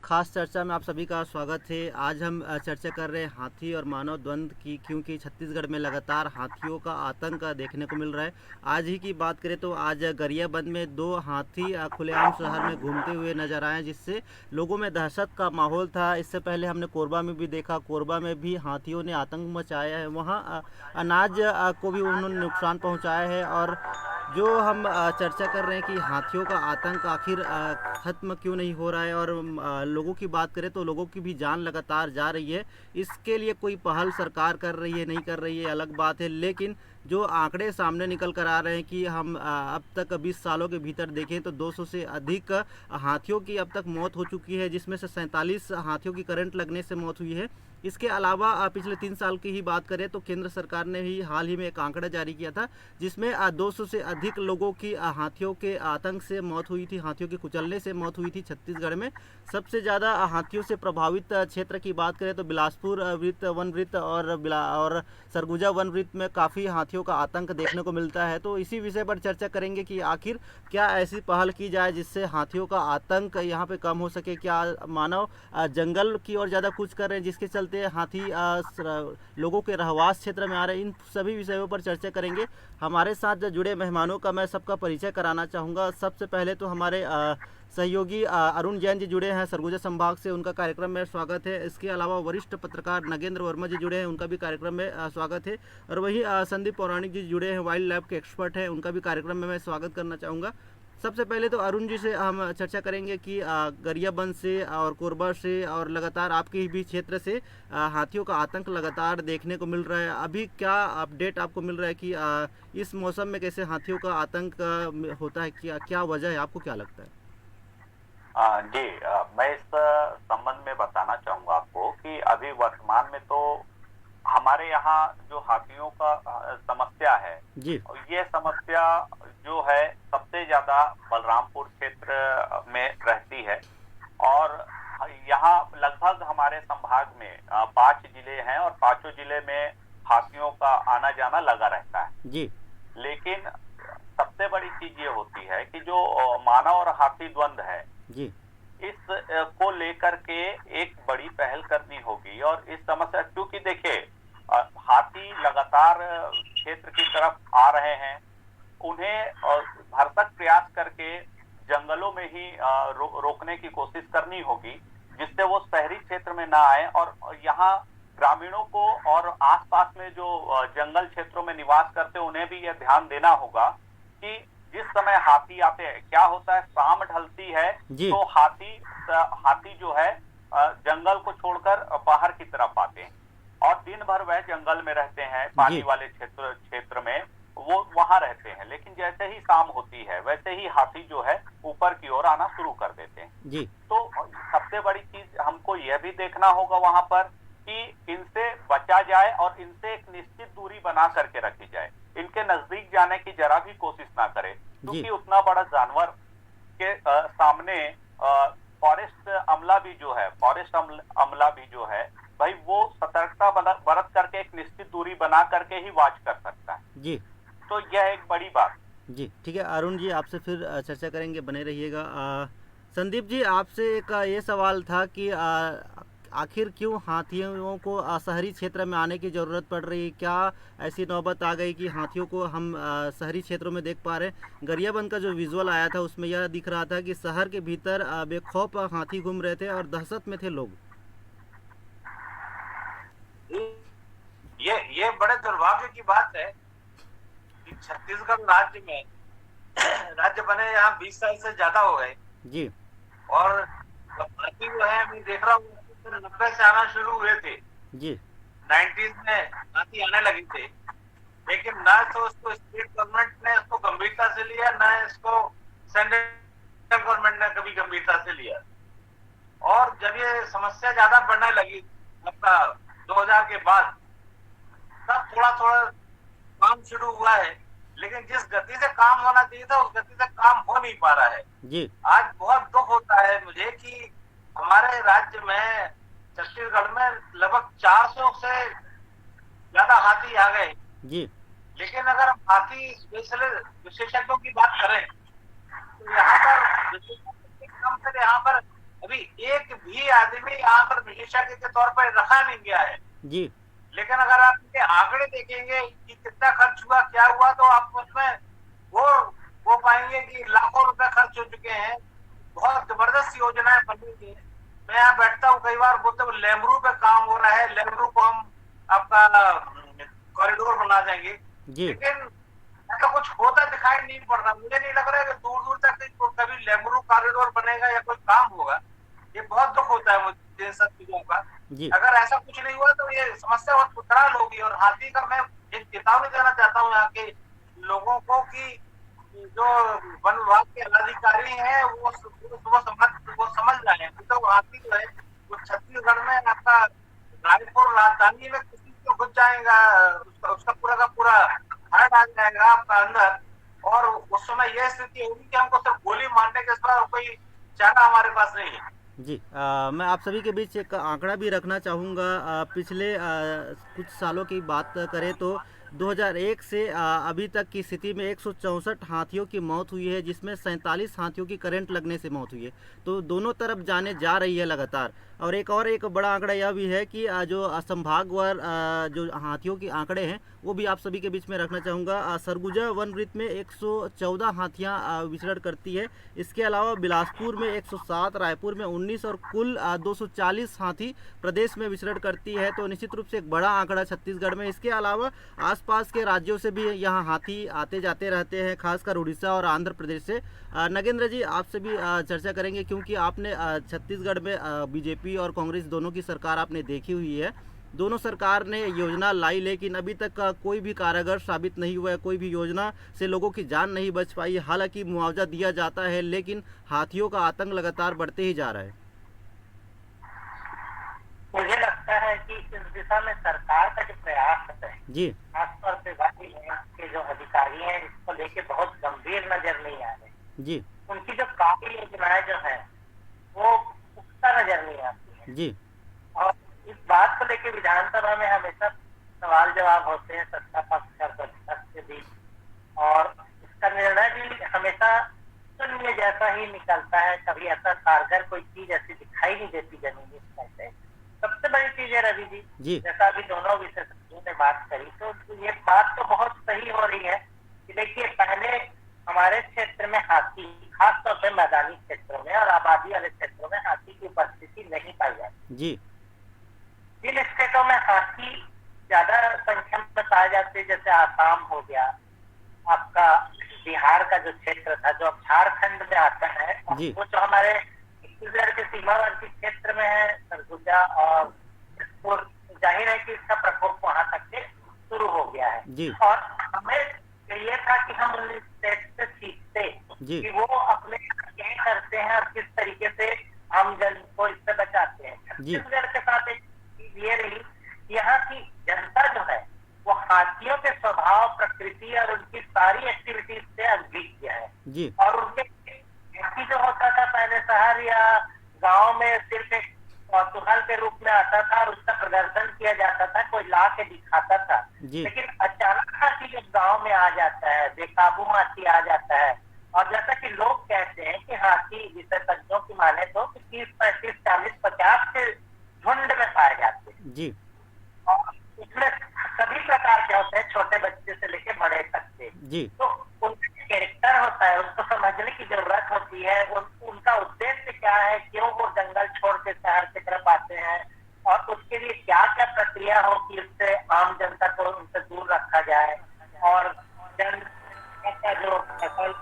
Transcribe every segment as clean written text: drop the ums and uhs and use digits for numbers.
खास चर्चा में आप सभी का स्वागत है। आज हम चर्चा कर रहे हैं हाथी और मानव द्वंद्व की, क्योंकि छत्तीसगढ़ में लगातार हाथियों का आतंक देखने को मिल रहा है। आज ही की बात करें तो आज गरियाबंद में 2 हाथी खुलेआम शहर में घूमते हुए नजर आए, जिससे लोगों में दहशत का माहौल था। इससे पहले हमने कोरबा में भी देखा, कोरबा में भी हाथियों ने आतंक मचाया है। वहाँ अनाज को भी उन्होंने नुकसान पहुँचाया है। और जो हम चर्चा कर रहे हैं कि हाथियों का आतंक आखिर ख़त्म क्यों नहीं हो रहा है, और लोगों की बात करें तो लोगों की भी जान लगातार जा रही है। इसके लिए कोई पहल सरकार कर रही है नहीं कर रही है अलग बात है, लेकिन जो आंकड़े सामने निकल कर आ रहे हैं कि हम अब तक 20 सालों के भीतर देखें तो 200 से अधिक हाथियों की अब तक मौत हो चुकी है, जिसमें से 47 हाथियों की करंट लगने से मौत हुई है। इसके अलावा पिछले 3 साल की ही बात करें तो केंद्र सरकार ने ही हाल ही में एक आंकड़ा जारी किया था, जिसमें 200 से अधिक लोगों की हाथियों के आतंक से मौत हुई थी, हाथियों के कुचलने से मौत हुई थी छत्तीसगढ़ में। सबसे ज़्यादा हाथियों से प्रभावित क्षेत्र की बात करें तो बिलासपुर वृत्त, वन वृत्त और सरगुजा वन वृत्त में काफ़ी हाथियों का आतंक देखने को मिलता है। तो इसी विषय पर चर्चा करेंगे कि आखिर क्या ऐसी पहल की जाए जिससे हाथियों का आतंक यहाँ पे कम हो सके। क्या मानव जंगल की ओर ज़्यादा कूच कर रहे हैं जिसके चलते हाथी लोगों के रहवास क्षेत्र में आ रहे हैं। इन सभी विषयों पर चर्चा करेंगे। हमारे साथ जो जुड़े मेहमानों का मैं सबका परिचय कराना चाहूँगा। सबसे पहले तो हमारे सहयोगी अरुण जैन जी जुड़े हैं सरगुजा संभाग से, उनका कार्यक्रम में स्वागत है। इसके अलावा वरिष्ठ पत्रकार नगेंद्र वर्मा जी जुड़े हैं, उनका भी कार्यक्रम में स्वागत है। और वही संदीप पौराणिक जी जुड़े हैं, वाइल्ड लाइफ के एक्सपर्ट हैं, उनका भी कार्यक्रम में मैं स्वागत करना चाहूँगा। सबसे पहले तो अरुण जी से हम चर्चा करेंगे कि गरियाबंद से और कोरबा से और लगातार आपके भी क्षेत्र से हाथियों का आतंक लगातार देखने को मिल रहा है। अभी क्या अपडेट आपको मिल रहा है कि इस मौसम में कैसे हाथियों का आतंक होता है, क्या क्या वजह है, आपको क्या लगता है? जी, मैं इस संबंध में बताना चाहूंगा आपको कि अभी वर्तमान में तो हमारे यहाँ जो हाथियों का समस्या है, जी ये समस्या जो है सबसे ज्यादा बलरामपुर क्षेत्र में रहती है। और यहाँ लगभग हमारे संभाग में 5 जिले हैं और पांचों जिले में हाथियों का आना जाना लगा रहता है। जी लेकिन सबसे बड़ी चीज ये होती है कि जो मानव और हाथी द्वंद्व है, जी इस को लेकर के एक बड़ी पहल करनी होगी। और इस समस्या, क्योंकि देखिए हाथी लगातार क्षेत्र की तरफ आ रहे हैं, उन्हें भरसक प्रयास करके जंगलों में ही रोकने की कोशिश करनी होगी, जिससे वो शहरी क्षेत्र में ना आए। और यहाँ ग्रामीणों को और आसपास में जो जंगल क्षेत्रों में निवास करते हैं, उन्हें भी यह ध्यान देना होगा कि जिस समय हाथी आते हैं, क्या होता है, शाम ढलती है जी तो हाथी जो है जंगल को छोड़कर बाहर की तरफ आते हैं और दिन भर वह जंगल में रहते हैं, पानी जी वाले क्षेत्र में वो वहां रहते हैं। लेकिन जैसे ही शाम होती है, वैसे ही हाथी जो है ऊपर की ओर आना शुरू कर देते हैं। जी तो सबसे बड़ी चीज हमको यह भी देखना होगा वहां पर कि इनसे बचा जाए और इनसे एक निश्चित दूरी बना करके रखी जाए। इनके नजदीक जाने की जरा भी कोशिश ना करें, जी क्योंकि उतना बड़ा जानवर के सामने फॉरेस्ट अमला भी जो है, भाई वो सतर्कता बरत करके एक निश्चित दूरी बना करके ही वॉच कर सकता है। जी तो यह एक बड़ी बात। जी ठीक है अरुण जी, आपसे फिर चर्चा करेंगे, बने रहिएगा। संदीप जी, आपसे एक ये सवाल था कि आखिर क्यों हाथियों को शहरी क्षेत्र में आने की ज़रूरत पड़ रही है? क्या ऐसी नौबत आ गई कि हाथियों को हम शहरी क्षेत्रों में देख पा रहे हैं? गरियाबंद का जो विजुअल आया था उसमें यह दिख रहा था कि शहर के भीतर बेखौफ हाथी घूम रहे थे और दहशत में थे लोग। ये बड़े दुर्भाग्य की बात है कि छत्तीसगढ़ राज्य में राज्य बने यहाँ 20 साल से ज्यादा हो गए जी और हाथी जो है मैं देख रहा हूँ 90 से आना शुरू हुए थे। जी 90s में हाथी आने लगे थे, लेकिन ना तो उसको स्टेट गवर्नमेंट ने उसको गंभीरता से लिया, ना इसको सेंट्रल गवर्नमेंट ने कभी गंभीरता से लिया। और जब ये समस्या ज्यादा बढ़ने लगी अपना 2000 के बाद, तब थोड़ा थोड़ा काम शुरू हुआ है। लेकिन जिस गति से काम होना चाहिए था उस गति से काम हो नहीं पा रहा है। जी आज बहुत दुख होता है मुझे कि हमारे राज्य में छत्तीसगढ़ में लगभग 400 से ज्यादा हाथी आ गए। जी लेकिन अगर हम हाथी विशेषज्ञों की बात करें तो यहाँ पर विशेषज्ञों के नाम पर यहाँ पर अभी एक भी हमेशा के तौर पर रखा नहीं गया है। जी लेकिन अगर आप इनके आंकड़े देखेंगे कि कितना खर्च हुआ, क्या हुआ, तो आप उसमें वो पाएंगे कि लाखों रुपए खर्च हो चुके हैं। बहुत जबरदस्त योजनाएं बनी हुई है। मैं यहाँ बैठता हूँ, कई बार बोलते हैं लेमरू पे काम हो रहा है, लेमरू को हम आपका कॉरिडोर बना देंगे, जी लेकिन ऐसा कुछ होता दिखाई नहीं पड़ रहा। मुझे नहीं लग रहा है कि दूर दूर तक कभी लेमरू कॉरिडोर बनेगा या कोई काम होगा। ये बहुत दुख होता है मुझे इन सब चीजों का। जी अगर ऐसा कुछ नहीं हुआ तो ये समस्या बहुत उतराल होगी। और हाथी का मैं एक चेतावनी देना चाहता हूँ यहाँ के लोगों को कि जो वन विभाग के अधिकारी हैं वो समझ रहे हैं, तो हाथी जो है वो छत्तीसगढ़ में आपका रायपुर राजधानी में किसी को घुस जाएगा, उसका पूरा का पूरा हार्ट आ जाएगा आपका अंदर। और उस समय यह स्थिति होगी कि हमको सिर्फ गोली मारने के सिवा कोई चारा हमारे पास नहीं है। जी मैं आप सभी के बीच एक आंकड़ा भी रखना चाहूँगा। पिछले कुछ सालों की बात करें तो 2001 से अभी तक की स्थिति में 164 हाथियों की मौत हुई है, जिसमें 47 हाथियों की करंट लगने से मौत हुई है। तो दोनों तरफ जाने जा रही है लगातार। और एक बड़ा आंकड़ा यह भी है कि जो संभागवार जो हाथियों के आंकड़े हैं वो भी आप सभी के बीच में रखना चाहूँगा। सरगुजा वन वृत्त में 114 हाथियाँ विचरण करती है। इसके अलावा बिलासपुर में 107, रायपुर में 19 और कुल 240 हाथी प्रदेश में विचरण करती है। तो निश्चित रूप से एक बड़ा आंकड़ा छत्तीसगढ़ में। इसके अलावा आसपास के राज्यों से भी यहाँ हाथी आते जाते रहते हैं, खासकर उड़ीसा और आंध्र प्रदेश से। नगेंद्र जी, आपसे भी चर्चा करेंगे क्योंकि आपने छत्तीसगढ़ में बीजेपी और कांग्रेस दोनों की सरकार आपने देखी हुई है। दोनों सरकार ने योजना लाई, लेकिन अभी तक कोई भी कारगर साबित नहीं हुआ है। कोई भी योजना से लोगों की जान नहीं बच पाई। हालांकि मुआवजा दिया जाता है, लेकिन हाथियों का आतंक लगातार बढ़ते ही जा रहा है। मुझे लगता है कि इस दिशा में सरकार का जो प्रयास है जी, खासतौर से वन विभाग के जो अधिकारी हैं इसको लेके बहुत गंभीर नजर नहीं आ रहे। जी, उनकी जो कार्य योजनाएं जो है वो पुख्ता नजर नहीं आती है। जी, और इस बात को लेके विधानसभा में हमेशा सवाल जवाब होते हैं सत्ता पक्ष और विपक्ष के बीच, और इसका निर्णय भी हमेशा शून्य जैसा ही निकलता है। कभी ऐसा कारगर कोई चीज ऐसी दिखाई नहीं देती जमीनी स्तर पे। सबसे बड़ी चीज है रवि जी, जैसा अभी दोनों विशेषज्ञों ने बात करी, तो ये बात तो बहुत सही हो रही है कि देखिए पहले हमारे क्षेत्र में हाथी, खासतौर पे मैदानी क्षेत्रों में और आबादी वाले क्षेत्रों में हाथी की उपस्थिति नहीं पाई जाती जी। जिन स्टेटों में हाथी ज्यादा संख्या में पाए जाते, जैसे आसाम हो गया, आपका बिहार का जो क्षेत्र था जो अब झारखंड में आता है, वो जो हमारे छत्तीसगढ़ के सीमावर्ती क्षेत्र में है सरगुजा और जाहिर है कि इसका प्रकोप वहां तक से शुरू हो गया है जी। और हमें ये था कि हम उन स्टेट से सीखते कि वो अपने क्या करते हैं और किस तरीके से आम जन को इससे बचाते हैं। छत्तीसगढ़ के साथ एक चीज ये रही, यहाँ की जनता जो है वो हाथियों के स्वभाव, प्रकृति और उनकी सारी एक्टिविटीज से अनभिज्ञ है जी। और उनके जो होता था पहले शहर या गांव में सिर्फ एक कौतूहल के रूप में आता था और उसका प्रदर्शन किया जाता था, कोई ला के दिखाता था। लेकिन अचानक हाथी जब गांव में आ जाता है, बेकाबू हाथी आ जाता है, और जैसा कि लोग कहते हैं कि हाथी विशेषज्ञों की माने तो 30, 35, 40, 50 के झुंड में पाए जाते हैं जी। और इसमें सभी प्रकार के होते हैं, छोटे बच्चे से लेकर बड़े तक के जी। तो उनका कैरेक्टर होता है, उनको समझने की जरूरत होती है, उनका उद्देश्य क्या है, क्यों वो जंगल छोड़ के शहर की तरफ आते हैं और उसके लिए क्या क्या प्रक्रिया हो कि उससे आम जनता को उनसे दूर रखा जाए और जनता का जो फसल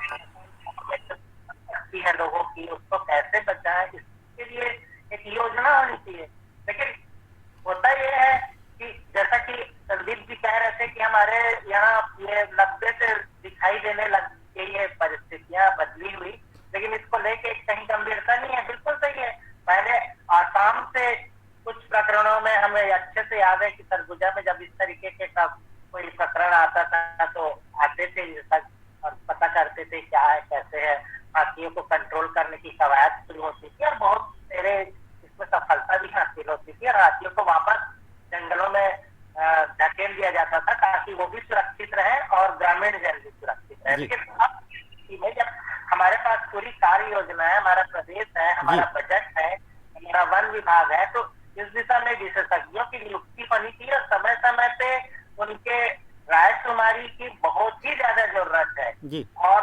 है लोगों की उसको कैसे बचाए, इसके लिए एक योजना होनी चाहिए। लेकिन होता यह है कि जैसा कि संदीप जी कह रहे थे कि हमारे यहाँ ये 90 से दिखाई देने लग गई है, परिस्थितियां बदली हुई, लेकिन इसको लेके कहीं गंभीरता नहीं है। बिल्कुल सही है। पहले आसाम से कुछ प्रकरणों में हमें अच्छे से याद है कि सरगुजा में जब इस तरीके के कोई प्रकरण आता था तो आते थे और पता करते थे क्या है कैसे है, हाथियों को कंट्रोल करने की कवायद शुरू होती थी और बहुत मेरे इसमें सफलता भी हासिल होती थी और हाथियों को वापस जंगलों में धकेल दिया जाता था ताकि वो भी सुरक्षित रहे और ग्रामीण जन भी सुरक्षित रहे। लेकिन अब में जब हमारे पास पूरी कार्य योजना है, हमारा प्रदेश है, हमारा बजट है, हमारा वन विभाग है, तो इस दिशा में विशेषज्ञों की नियुक्ति होनी चाहिए और समय समय पे उनके राय शुमारी की बहुत ही ज्यादा जरूरत है। जी और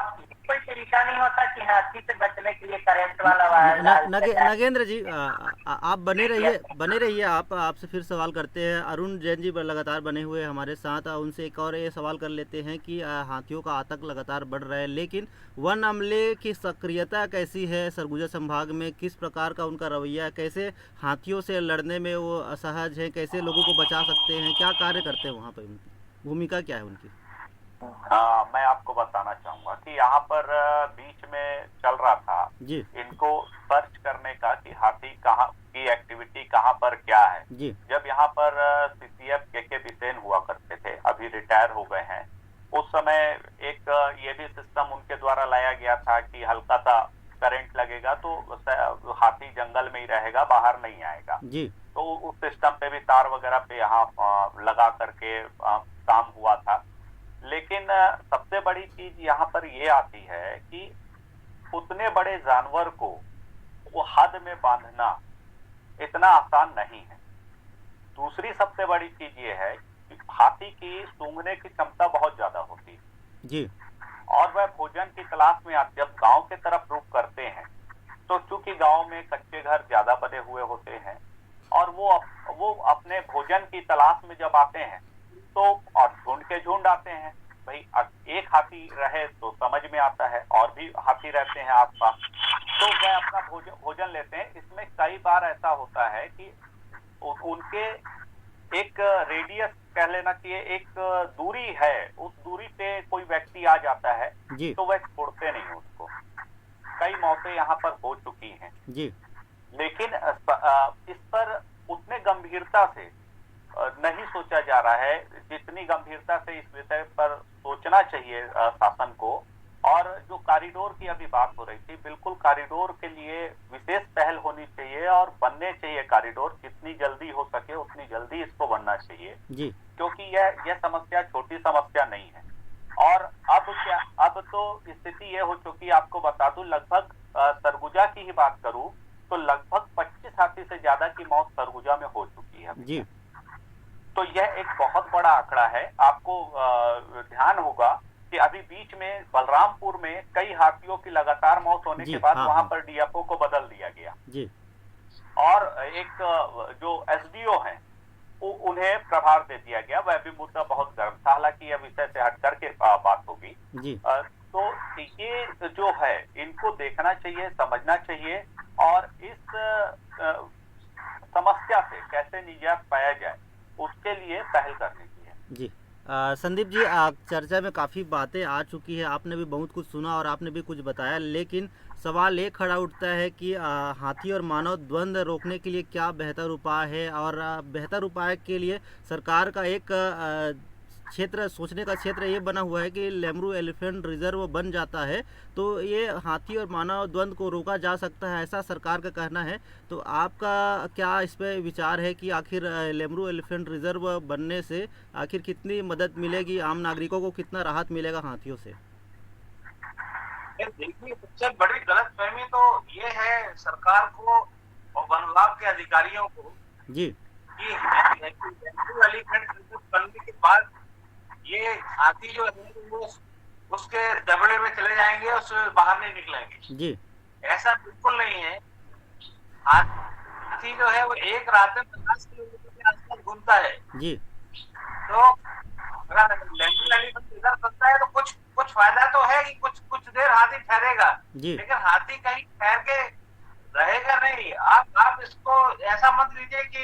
कोई तरीका नहीं होता कि हाथी से बचने के लिए करंट वाला वायर नगेंद्र जी आप बने रहिए आप आपसे फिर सवाल करते हैं। अरुण जैन जी लगातार बने हुए हैं हमारे साथ। उनसे एक और ये सवाल कर लेते हैं कि हाथियों का आतंक लगातार बढ़ रहा है, लेकिन वन अमले की सक्रियता कैसी है सरगुजा संभाग में? किस प्रकार का उनका रवैया है? कैसे हाथियों से लड़ने में वो असहज हैं? कैसे लोगों को बचा सकते हैं? क्या कार्य करते हैं वहाँ पर? उनकी भूमिका क्या है उनकी? मैं आपको बताना चाहूंगा कि यहाँ पर बीच में चल रहा था जी इनको सर्च करने का कि हाथी कहाँ की एक्टिविटी कहाँ पर क्या है। जी जब यहाँ पर सीसीएफ के बिसेन हुआ करते थे, अभी रिटायर हो गए हैं, उस समय एक ये भी सिस्टम उनके द्वारा लाया गया था कि हल्का सा करंट लगेगा तो हाथी जंगल में ही रहेगा, बाहर नहीं आएगा। जी तो उस सिस्टम पे भी तार वगैरह पे यहाँ लगा करके काम हुआ था। लेकिन सबसे बड़ी चीज यहाँ पर ये आती है कि उतने बड़े जानवर को वो हद में बांधना इतना आसान नहीं है। दूसरी सबसे बड़ी चीज ये है कि हाथी की सूंघने की क्षमता बहुत ज्यादा होती है जी और वह भोजन की तलाश में जब गांव के तरफ रुख करते हैं तो चूंकि गांव में कच्चे घर ज्यादा बने हुए होते हैं और वो अपने भोजन की तलाश में जब आते हैं तो और झुंड के झुंड आते हैं। भाई एक हाथी रहे तो समझ में आता है, और भी हाथी रहते हैं आसपास, तो वह अपना भोजन लेते हैं। इसमें कई बार ऐसा होता है कि उनके एक रेडियस कह लेना चाहिए, एक दूरी है, उस दूरी पे कोई व्यक्ति आ जाता है जी तो वह छोड़ते नहीं उसको। कई मौतें यहाँ पर हो चुकी हैं जी लेकिन इस पर उतने गंभीरता से नहीं सोचा जा रहा है जितनी गंभीरता से इस विषय पर सोचना चाहिए शासन को। और जो कॉरिडोर की अभी बात हो रही थी, बिल्कुल कॉरिडोर के लिए विशेष पहल होनी चाहिए और बनने चाहिए कॉरिडोर। जितनी जल्दी हो सके उतनी जल्दी इसको बनना चाहिए जी क्योंकि यह समस्या छोटी समस्या नहीं है। और अब तो स्थिति ये हो चुकी, आपको बता दूं, लगभग सरगुजा की ही बात करूं तो लगभग 25 हाथी से ज्यादा की मौत सरगुजा में हो चुकी है जी तो यह एक बहुत बड़ा आंकड़ा है। आपको ध्यान होगा कि अभी बीच में बलरामपुर में कई हाथियों की लगातार मौत होने के बाद वहां पर डीएफओ को बदल दिया गया जी और एक जो एसडीओ हैं उन्हें प्रभार दे दिया गया। वह भी मुद्दा बहुत गर्म था, हालांकि यह विषय से हट करके बात होगी जी तो ये जो है इनको देखना चाहिए, समझना चाहिए और इस समस्या से कैसे निजात पाया जाए उसके लिए पहल करनी चाहिए। जी संदीप जी चर्चा में काफ़ी बातें आ चुकी है, आपने भी बहुत कुछ सुना और आपने भी कुछ बताया, लेकिन सवाल ये खड़ा उठता है कि हाथी और मानव द्वंद्व रोकने के लिए क्या बेहतर उपाय है? और बेहतर उपाय के लिए सरकार का एक क्षेत्र, सोचने का क्षेत्र ये बना हुआ है कि लेमरू एलिफेंट रिजर्व बन जाता है तो ये हाथी और मानव द्वंद्व को रोका जा सकता है, ऐसा सरकार का कहना है। तो आपका क्या इस पे विचार है कि आखिर लेमरू एलिफेंट रिजर्व बनने से आखिर कितनी मदद मिलेगी, आम नागरिकों को कितना राहत मिलेगा हाथियों से? देखिए, सबसे बड़ी गलतफहमी तो ये है सरकार को और वन विभाग के अधिकारियों को जी कि एलिफेंट रिजर्व बनने के बाद ये हाथी जो है वो उसके दबड़े में चले जाएंगे, उससे बाहर नहीं निकलेंगे जी। ऐसा बिल्कुल नहीं है। हाथी जो है वो एक रात में 50 किलोमीटर के आसपास घूमता है जी। तो अगर लेमरू एलिफेंट रिजर्व बनता है तो कुछ फायदा तो है कि कुछ देर हाथी ठहरेगा, लेकिन हाथी कहीं ठहर के रहेगा नहीं। आप इसको ऐसा मत लीजिए कि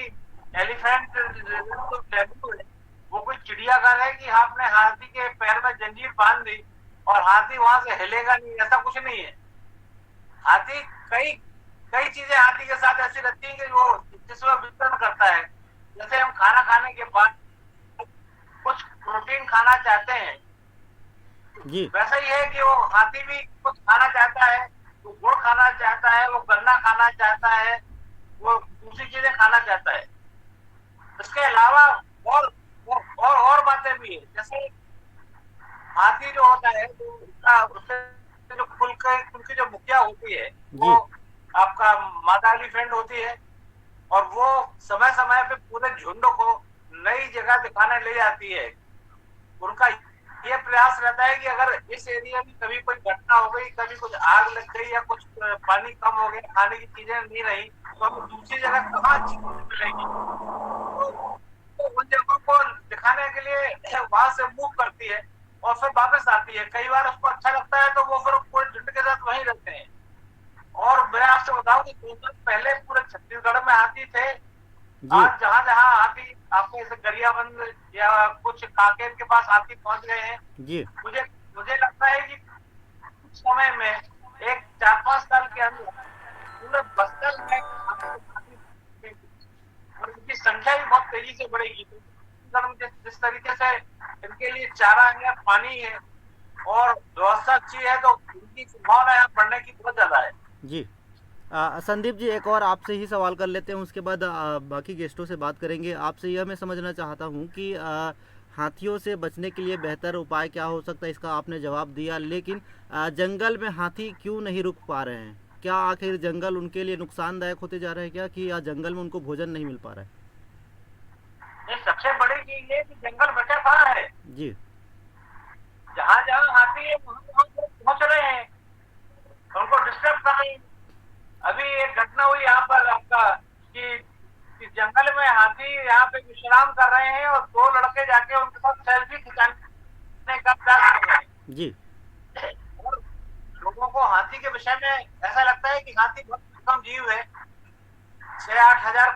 एलिफेंट रिजर्व तो लेमरू है, वो कोई चिड़ियाघर है कि आपने हाथी के पैर में जंजीर बांध दी और हाथी वहां से हिलेगा नहीं, ऐसा कुछ नहीं है। हाथी कई चीजें हाथी के साथ ऐसी रहती हैं कि वो जिसमें वितरण करता है। जैसे हम खाना खाने के बाद कुछ प्रोटीन खाना चाहते हैं जी, वैसा ही है कि वो हाथी भी कुछ खाना चाहता है, वो गुड़ खाना चाहता है, वो गन्ना खाना चाहता है, वो दूसरी चीजें खाना चाहता है। इसके अलावा और बातें भी है। जैसे हाथी जो होता है तो उससे जो कुल की जो मुखिया होती है वो आपका मादा एलिफेंट होती है और वो समय समय पे पूरे झुंड को नई जगह दिखाने ले जाती है। उनका ये प्रयास रहता है कि अगर इस एरिया में कभी कोई घटना हो गई, कभी कुछ आग लग गई या कुछ पानी कम हो गया, खाने की चीजें नहीं रही, तो हमें दूसरी जगह कहाँ अच्छी मिलेगी, तो उन जगहों को दिखाने के लिए वहां से मूव करती है और फिर वापस आती है। कई बार उसको अच्छा लगता है तो वो फिर पूरे झुंड के साथ वहीं रहते हैं। और मैं आपसे बताऊं कि 2 साल पहले पूरे छत्तीसगढ़ में हाथी थे। जी आज जहां जहां हाथी आपको जैसे गरियाबंद या कुछ कांकेर के पास हाथी पहुंच गए हैं, जी मुझे मुझे लगता है कि कुछ समय में एक 4-5 साल के अंदर पूरे बस्तर में हाथी और इनकी संख्या भी बहुत तेजी से बढ़ेगी। तो छत्तीसगढ़ में जिस तरीके से इनके लिए चारा है, पानी है और व्यवस्था अच्छी है, तो इनकी संभावना यहाँ बढ़ने की बहुत ज्यादा है। जी संदीप जी, एक और आपसे ही सवाल कर लेते हैं, उसके बाद बाकी गेस्टों से बात करेंगे। आपसे यह मैं समझना चाहता हूँ कि हाथियों से बचने के लिए बेहतर उपाय क्या हो सकता है, इसका आपने जवाब दिया, लेकिन जंगल में हाथी क्यों नहीं रुक पा रहे हैं? क्या आखिर जंगल उनके लिए नुकसानदायक होते जा रहे हैं क्या, कि या जंगल में उनको भोजन नहीं मिल पा रहा है? ये सबसे बड़ी चीज है कि जंगल बचा कहाँ है। जी जहां जहां हाथी है वहां लोग पहुंच रहे हैं, उनको डिस्टर्ब कर रहे हैं। अभी एक घटना हुई यहाँ पर आपका कि जंगल में हाथी यहाँ पे विश्राम कर रहे हैं और 2 लड़के जाके उनके साथ सेल्फी खिंचाने का प्रयास कर रहे हैं। जी और लोगों को हाथी के विषय में ऐसा लगता है कि हाथी बहुत कम जीव है, 6-8 हजार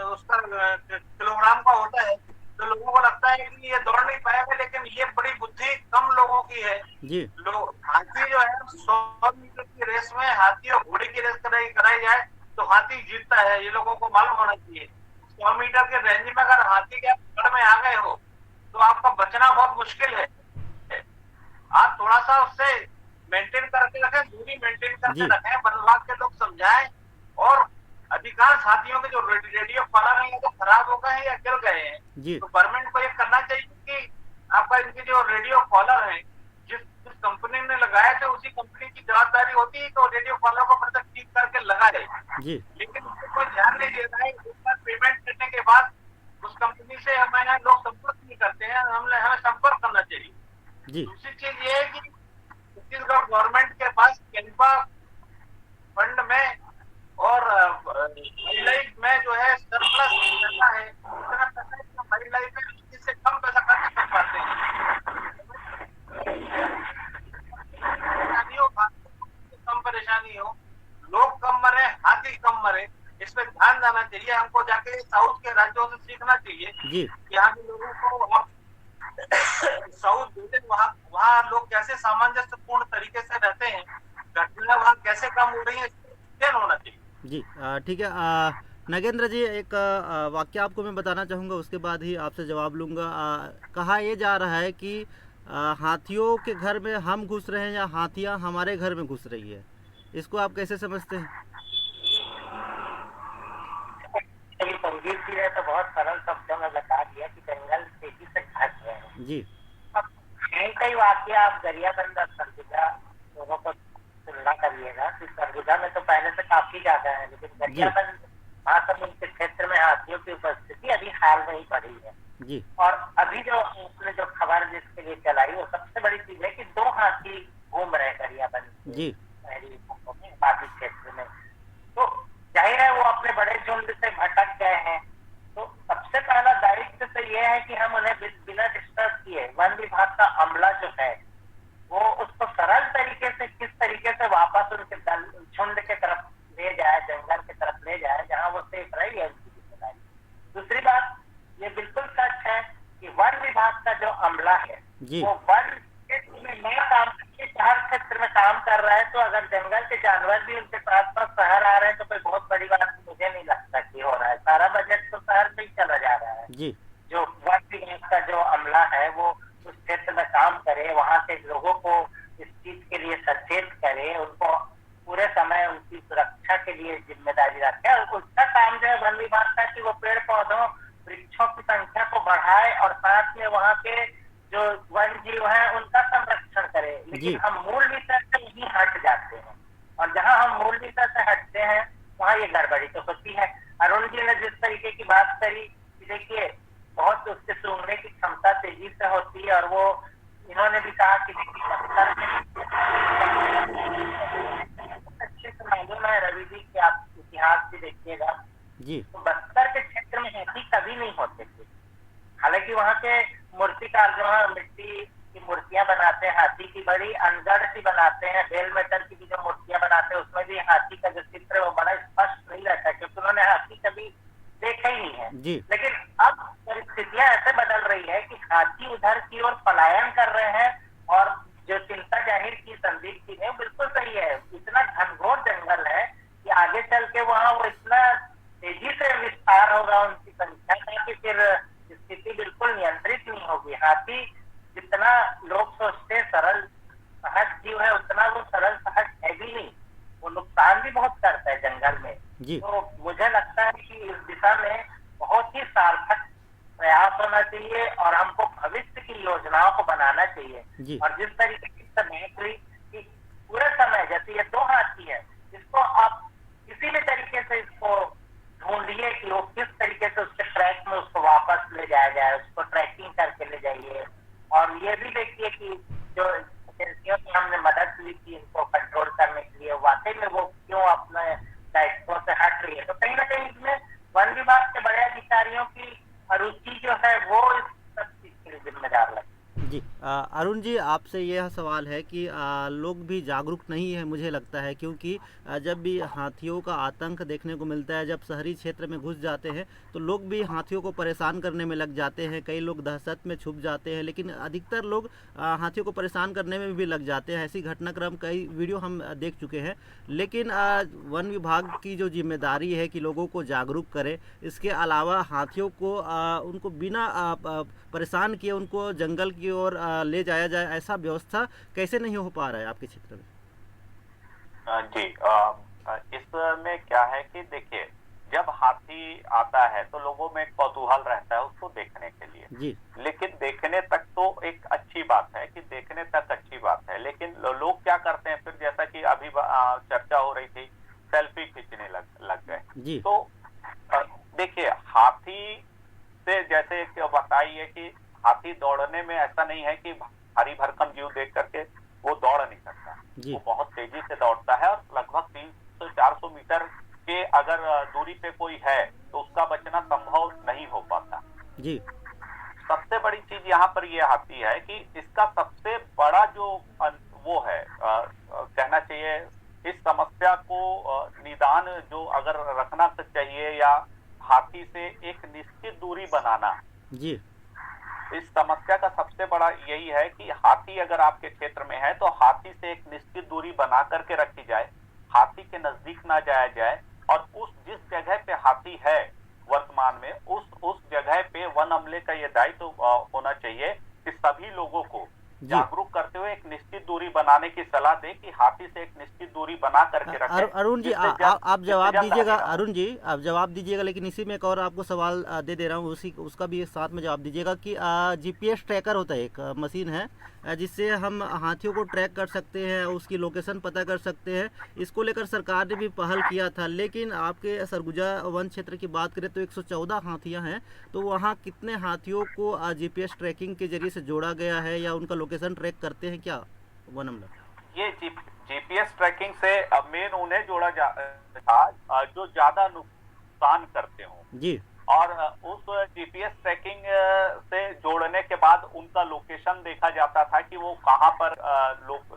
उसका किलोग्राम का होता है, तो लोगों को लगता है कि ये दौड़ नहीं पाएगा, लेकिन ये बड़ी बुद्धि कम लोगों की है। जी लोग हाथी जो है 100 मीटर की रेस में हाथी और घोड़े की रेस कराई जाए तो हाथी जीतता है, ये लोगों को मालूम होना चाहिए। 100 मीटर के रेंज में अगर हाथी के पकड़ में आ गए हो तो आपका बचना बहुत मुश्किल है। आप थोड़ा सा उससे मेंटेन करके रखें, दूरी मेंटेन करके रखें, वन विभाग के लोग समझाएं। और अधिकांश हाथियों के जो रेडियो कॉलर हैं तो खराब हो गए हैं या गिर गए हैं, जी तो गवर्नमेंट को ये करना चाहिए कि आपका इनके जो रेडियो कॉलर है जिस कंपनी ने लगाए थे उसी कंपनी की जवाबदारी होती है तो रेडियो कॉलर को मतलब ठीक करके लगाए। जी लेकिन उसको कोई ध्यान नहीं दे रहा है। एक बार पेमेंट करने के बाद उस कंपनी से हमारे यहाँ लोग संपर्क नहीं करते हैं, हमें संपर्क करना चाहिए। जी दूसरी चीज ये है कि छत्तीसगढ़ गवर्नमेंट के पास कैंपा फंड में और वाइल्ड लाइफ में जो है सरप्लस पैसा है, इतना पैसा है कि वाइल्ड लाइफ में इससे कम पैसा खर्च कर पाते हैं। कम परेशानी हो, लोग कम मरे, हाथी कम मरे, इस पे ध्यान देना चाहिए। हमको जाके साउथ के राज्यों से सीखना चाहिए जी कि यहाँ के लोगों को साउथ वहाँ लोग कैसे सामंजस्यपूर्ण तरीके से रहते हैं, घटनाएं वहाँ कैसे कम हो रही है, ध्यान होना चाहिए। जी ठीक है। नगेंद्र जी, एक वाक्य आपको मैं बताना चाहूँगा, उसके बाद ही आपसे जवाब लूँगा। कहा ये जा रहा है कि हाथियों के घर में हम घुस रहे हैं या हाथियाँ हमारे घर में घुस रही है, इसको आप कैसे समझते हैं? संगीत जी ने तो बहुत सरल शब्दों में बता दिया कि जंगल तेजी से घट रहे हैं। जी अब कई वाक्य आप गरियाबंद और सरगुजा दोनों को तुलना करिएगा कि सरगुजा में तो पहले से काफी ज्यादा है, लेकिन गरियाबंद महासमुंद के क्षेत्र में हाथियों की उपस्थिति अभी हाल में ही बढ़ी है। जी और अभी जो उसने जो खबर जिसके लिए चलाई वो सबसे बड़ी चीज है कि 2 हाथी घूम रहे गरियाबंद जी बादी क्षेत्र में। तो जाहिर है वो अपने बड़े झुंड से भटक गए हैं, तो सबसे पहला दायित्व तो ये है कि हम उन्हें बिना डिस्टर्ब किए वन विभाग का अमला जो है वो उसको सरल तरीके से किस तरीके से वापस उनके झुंड के तरफ ले जाए, जंगल की तरफ ले जाए जहां वो सेफ रही है, उसकी जिम्मेदारी। दूसरी बात ये बिल्कुल सच है कि वन विभाग का जो अमला है वो वन क्षेत्र में नया काम करके शहर क्षेत्र में काम कर रहा है, तो अगर जंगल के जानवर भी उनके पास शहर आ रहे हैं तो कोई बहुत बड़ी बात मुझे नहीं लगता कि हो रहा है। सारा बजट तो शहर में ही चला जा रहा है। जी जो वन विभाग का जो अमला है वो उस क्षेत्र में काम करे, वहां के लोगों को इस चीज के लिए सचेत करे, उनको पूरे समय उनकी सुरक्षा के लिए जिम्मेदारी रखे। और उसका काम जो है वन विभाग का कि वो पेड़ पौधों वृक्षों की संख्या को बढ़ाए और साथ में वहाँ के जो वन जीव है उनका संरक्षण करे। लेकिन हम मूल विषय से यही हट जाते हैं, और जहाँ हम मूल विषय से हटते हैं वहाँ ये गड़बड़ी तो होती है। अरुण जी ने जिस तरीके की बात करी कि देखिए बहुत उसके सूंघने की क्षमता तेजी से होती है, और वो इन्होंने भी कहा कि देखिए बस्तर में अच्छे से मालूम है रवि जी कि आप इतिहास भी देखिएगा, जी तो बस्तर के क्षेत्र में हाथी कभी नहीं होते थे। हालांकि वहाँ के मूर्तिकार जो है मिट्टी की मूर्तियां बनाते हैं, हाथी की बड़ी अनगढ़ सी बनाते हैं, बेल मेटल की भी जो मूर्तियां बनाते हैं उसमें भी हाथी का जो चित्र है वो बड़ा स्पष्ट नहीं रहता, क्योंकि उन्होंने हाथी कभी देखा ही नहीं है। जी लेकिन अब परिस्थितियां ऐसे बदल रही है कि हाथी उधर की ओर पलायन कर रहे हैं, और जो चिंता जाहिर की संदीप जी ने बिल्कुल सही है। इतना घनघोर जंगल है कि आगे चल के वहाँ वो इतना तेजी से विस्तार होगा उनकी संख्या का कि फिर स्थिति बिल्कुल नियंत्रित नहीं होगी। हाथी जितना लोग सोचते हैं सरल सहज जीव है, उतना वो सरल सहज है भी नहीं, वो नुकसान भी बहुत करता है जंगल में। जी तो मुझे लगता है कि इस दिशा में बहुत ही सार्थक प्रयास होना चाहिए, और हमको भविष्य की योजनाओं को बनाना चाहिए। जी और जिस तरीके की बात हुई कि पूरे समय जैसे ये 2 हाथी है, इसको आप किसी भी तरीके से इसको ढूंढिए कि वो किस तरीके से उसके ट्रैक में उसको वापस ले जाया जाए, उसको ट्रैकिंग करके ले जाइए। और ये भी देखिए कि जो एजेंसियों की हमने मदद ली थी इनको कंट्रोल करने के लिए, वाकई में वो क्यों अपने दायित्वों से हट रही है। तो कहीं ना कहीं इसमें वन विभाग के बड़े अधिकारियों की रुचि जो है वो इस सब चीज के लिए जिम्मेदार लगती है। जी अरुण जी, आपसे यह सवाल है कि लोग भी जागरूक नहीं है मुझे लगता है, क्योंकि जब भी हाथियों का आतंक देखने को मिलता है, जब शहरी क्षेत्र में घुस जाते हैं तो लोग भी हाथियों को परेशान करने में लग जाते हैं। कई लोग दहशत में छुप जाते हैं, लेकिन अधिकतर लोग हाथियों को परेशान करने में भी लग जाते हैं। ऐसी घटनाक्रम कई वीडियो हम देख चुके हैं। लेकिन वन विभाग की जो जिम्मेदारी है कि लोगों को जागरूक करे, इसके अलावा हाथियों को उनको बिना परेशान किए उनको जंगल की ओर ले जाया जाए, ऐसा व्यवस्था कैसे नहीं हो पा रहा है आपके क्षेत्र में? जी इसमें क्या है कि देखिए, जब हाथी आता है तो लोगों में एक कौतूहल रहता है उसको देखने के लिए। जी लेकिन देखने तक तो एक अच्छी बात है कि देखने तक अच्छी बात है, लेकिन लोग क्या करते हैं फिर, जैसा कि अभी चर्चा हो रही थी, सेल्फी खींचने लग गए। जी तो देखिए, हाथी से जैसे बताइए कि हाथी दौड़ने में ऐसा नहीं है कि भारी भरकम जीव देख करके वो दौड़ नहीं सकता। जी वो बहुत तेजी से दौड़ता है, और लगभग 300-400 मीटर के अगर दूरी पे कोई है तो उसका बचना संभव नहीं हो पाता। जी सबसे बड़ी चीज यहाँ पर ये आती है कि इसका सबसे बड़ा जो वो है कहना चाहिए, इस समस्या को निदान जो अगर रखना चाहिए, या हाथी से एक निश्चित दूरी बनाना। जी इस समस्या का सबसे बड़ा यही है कि हाथी अगर आपके क्षेत्र में है तो हाथी से एक निश्चित दूरी बना करके रखी जाए, हाथी के नजदीक ना जाया जाए, और उस जिस जगह पे हाथी है वर्तमान में, उस जगह पे वन अमले का ये दायित्व होना चाहिए कि सभी लोगों को जागरूक करते हुए एक निश्चित दूरी बनाने की सलाह दे, कि हाथी से एक निश्चित दूरी बना करके रखें। अरुण जी आप जवाब दीजिएगा। अरुण जी आप जवाब दीजिएगा, लेकिन इसी में एक और आपको सवाल दे दे रहा हूँ, उसका भी साथ में जवाब दीजिएगा कि जीपीएस ट्रैकर होता है, एक मशीन है जिससे हम हाथियों को ट्रैक कर सकते हैं, उसकी लोकेशन पता कर सकते हैं। इसको लेकर सरकार ने भी पहल किया था, लेकिन आपके सरगुजा वन क्षेत्र की बात करें तो 114 हाथियाँ हैं, तो वहाँ कितने हाथियों को जीपीएस ट्रैकिंग के जरिए से जोड़ा गया है, या उनका लोकेशन ट्रैक करते हैं क्या वन अमला? ये जीपीएस ट्रैकिंग से मेन उन्हें जोड़ा था जो ज्यादा नुकसान करते हों जी, और उस जीपीएस ट्रैकिंग से जोड़ने के बाद उनका लोकेशन देखा जाता था कि वो कहाँ पर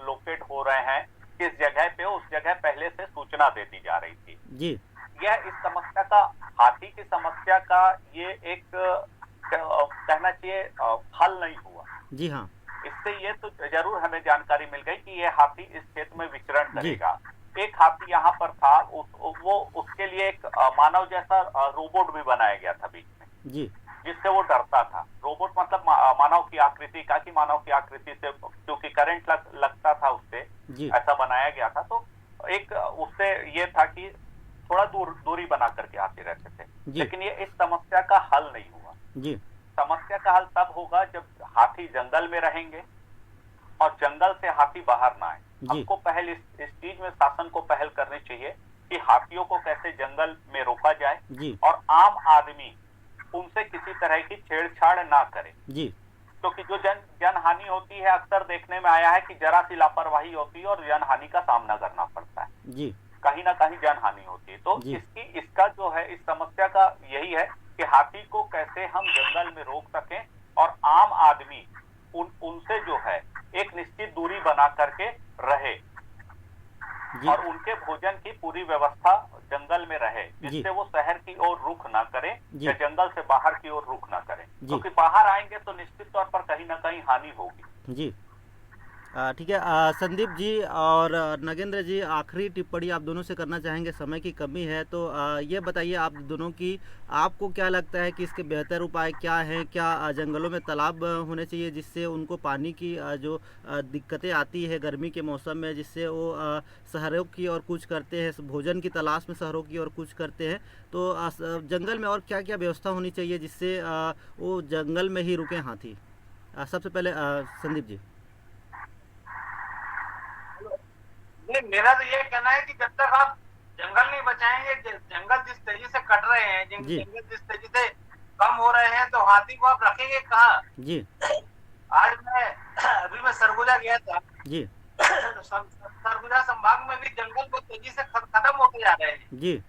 लोकेट हो रहे हैं, किस जगह पे, उस जगह पहले से सूचना दे दी जा रही थी। जी यह इस समस्या का, हाथी की समस्या का ये एक कहना चाहिए हल नहीं हुआ। जी हाँ, इससे ये तो जरूर हमें जानकारी मिल गई कि ये हाथी इस क्षेत्र में विचरण करेगा। एक हाथी यहाँ पर था, वो उसके लिए एक मानव जैसा रोबोट भी बनाया गया था बीच में, जी जिससे वो डरता था। रोबोट मतलब मानव की आकृति का, कि मानव की आकृति से क्योंकि करंट लगता था उससे, ऐसा बनाया गया था। तो एक उससे ये था कि थोड़ा दूरी बना करके हाथी रहते थे, लेकिन ये इस समस्या का हल नहीं हुआ। जी समस्या का हल तब होगा जब हाथी जंगल में रहेंगे और जंगल से हाथी बाहर ना आए। हमको पहल इस चीज में शासन को पहल करनी चाहिए कि हाथियों को कैसे जंगल में रोका जाए जी और आम आदमी उनसे किसी तरह की छेड़छाड़ ना करे, जी क्योंकि जो जनहानि होती है अक्सर देखने में आया है कि जरा सी लापरवाही होती है और जनहानि का सामना करना पड़ता है, जी कहीं ना कहीं जनहानि होती है। तो जी इसका जो है, इस समस्या का यही है कि हाथी को कैसे हम जंगल में रोक सकें और आम आदमी उनसे जो है एक निश्चित दूरी बना करके रहे जी और उनके भोजन की पूरी व्यवस्था जंगल में रहे, जी जिससे वो शहर की ओर रुख ना करें जी या जंगल से बाहर की ओर रुख ना करें, जी क्योंकि बाहर आएंगे तो निश्चित तौर पर कहीं ना कहीं हानि होगी। जी ठीक है। संदीप जी और नगेंद्र जी, आखिरी टिप्पणी आप दोनों से करना चाहेंगे, समय की कमी है तो ये बताइए आप दोनों की, आपको क्या लगता है कि इसके बेहतर उपाय क्या हैं? क्या जंगलों में तालाब होने चाहिए जिससे उनको पानी की जो दिक्कतें आती है गर्मी के मौसम में, जिससे वो शहरों की ओर कूच करते हैं, भोजन की तलाश में शहरों की ओर कूच करते हैं, तो जंगल में और क्या क्या व्यवस्था होनी चाहिए जिससे वो जंगल में ही रुकें हाथी? सबसे पहले संदीप जी। नहीं, मेरा तो ये कहना है कि जब तक आप जंगल नहीं बचाएंगे, जंगल जिस तेजी से कट रहे हैं, जी जंगल जिस तेजी से कम हो रहे हैं, तो हाथी को आप रखेंगे कहाँ? जी आज अभी मैं सरगुजा गया था। जी तो सरगुजा संभाग में भी जंगल को तेजी से खत्म होते जा रहे हैं। जी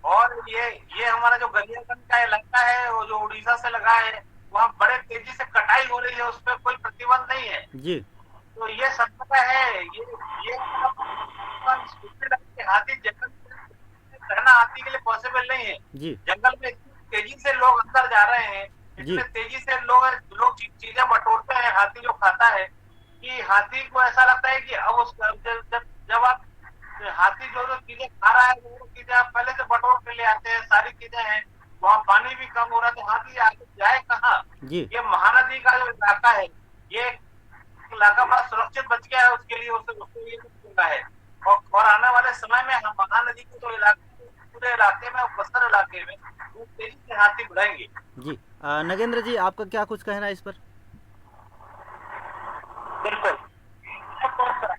और ये हमारा जो गरियाबंद का इलाका है, वो जो उड़ीसा से लगा है, वहाँ बड़े तेजी से कटाई हो रही है, उस पर कोई प्रतिबंध नहीं है। जी तो ये सत्ता है, ये हाथी जंगल में रहना हाथी के लिए पॉसिबल नहीं है। जी जंगल में इतनी तेजी से लोग अंदर जा रहे हैं, जी इतने तेजी से लोग चीजें बटोरते हैं, हाथी जो खाता है, कि हाथी को ऐसा लगता है कि अब जब आप हाथी जो चीजें खा रहा है, वो चीजें आप पहले से बटोर के ले आते हैं, सारी चीजें हैं, वहाँ पानी भी कम हो रहा है, तो हाथी आगे जाए कहाँ? जी ये महानदी का जो इलाका है, ये इलाका बड़ा सुरक्षित बच गया है उसके लिए, उसको ये मिला है। और आने वाले समय में हम महानदी के जो इलाके, पूरे इलाके में, बस्तर इलाके में तेजी से हाथी बढ़ेंगे। जी नगेंद्र जी, आपका क्या कुछ कहना है इस पर? बिल्कुल, तो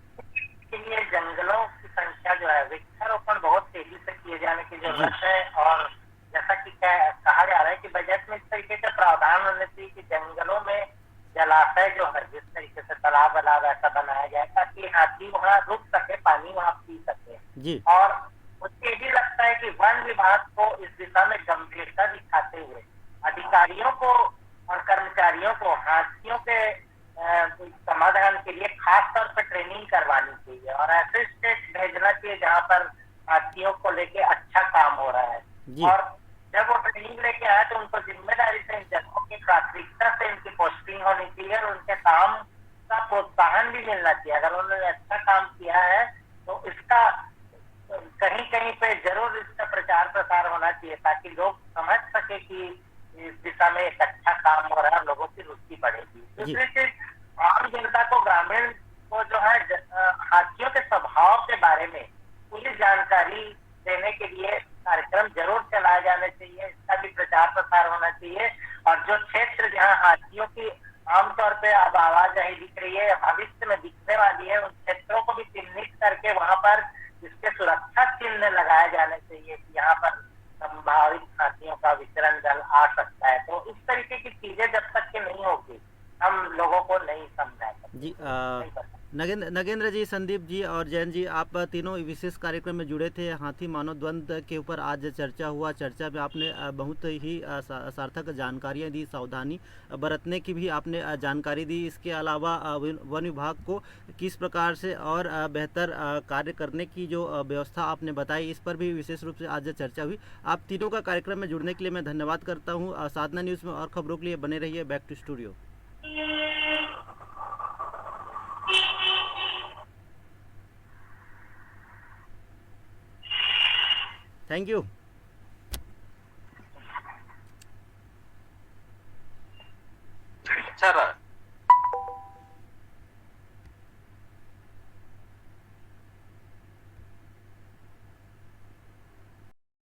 के लिए जंगलों की संख्या जो है, वृक्षारोपण बहुत तेजी से किए जाने की जरूरत है। और जैसा कि कहा जा रहा है कि बजट में इस तरीके का प्रावधान होने चाहिए कि जंगलों में जलाशय जो है, जिस तरीके से तालाब वालाब ऐसा बनाया जाए ताकि हाथी वहाँ रुक सके, पानी वहाँ पी सके। जी और मुझे ये भी लगता है कि वन विभाग को इस दिशा में गंभीरता दिखाते हुए अधिकारियों को और कर्मचारियों को हाथियों के समाधान के लिए खास तौर पर ट्रेनिंग करवानी चाहिए और ऐसे स्टेट भेजना चाहिए जहाँ पर हाथियों को लेके अच्छा काम हो रहा है। जी और जब वो ट्रेनिंग लेके आए तो उनको जिम्मेदारी से इन जगहों की प्राथमिकता से इनकी पोस्टिंग होनी चाहिए और उनके काम का प्रोत्साहन भी मिलना चाहिए। अगर उन्होंने अच्छा काम किया है तो इसका कहीं कहीं पे जरूर इसका प्रचार प्रसार होना चाहिए ताकि लोग समझ सके कि इस दिशा में एक अच्छा काम हो रहा है, लोगों की रुचि बढ़ेगी। दूसरी चीज, आम जनता को, ग्रामीण को जो है हाथियों के स्वभाव के बारे में पूरी जानकारी देने के लिए कार्यक्रम जरूर चलाए जाने चाहिए, इसका भी प्रचार प्रसार होना चाहिए। और जो क्षेत्र जहाँ हाथियों की आमतौर पे अब आवाजाही दिख रही है, भविष्य में दिखने वाली है, उन क्षेत्रों को भी चिन्हित करके वहां पर इसके सुरक्षा चिन्ह लगाए जाने चाहिए कि यहाँ पर संभावित हाथियों का विचरण दल आ सकता है। तो इस तरीके की चीजें जब तक के नहीं होगी, हम लोगों को नहीं समझा सकते। जी नगेंद्र जी, संदीप जी और जैन जी, आप तीनों विशेष कार्यक्रम में जुड़े थे। हाथी मानव द्वंद्व के ऊपर आज चर्चा हुआ। चर्चा में आपने बहुत ही सार्थक जानकारियां दी, सावधानी बरतने की भी आपने जानकारी दी। इसके अलावा वन विभाग को किस प्रकार से और बेहतर कार्य करने की जो व्यवस्था आपने बताई, इस पर भी विशेष रूप से आज चर्चा हुई। आप तीनों का कार्यक्रम में जुड़ने के लिए मैं धन्यवाद करता हूँ। साधना न्यूज़ में और खबरों के लिए बने रहिए। Back to studio. Thank you. अच्छा रहा।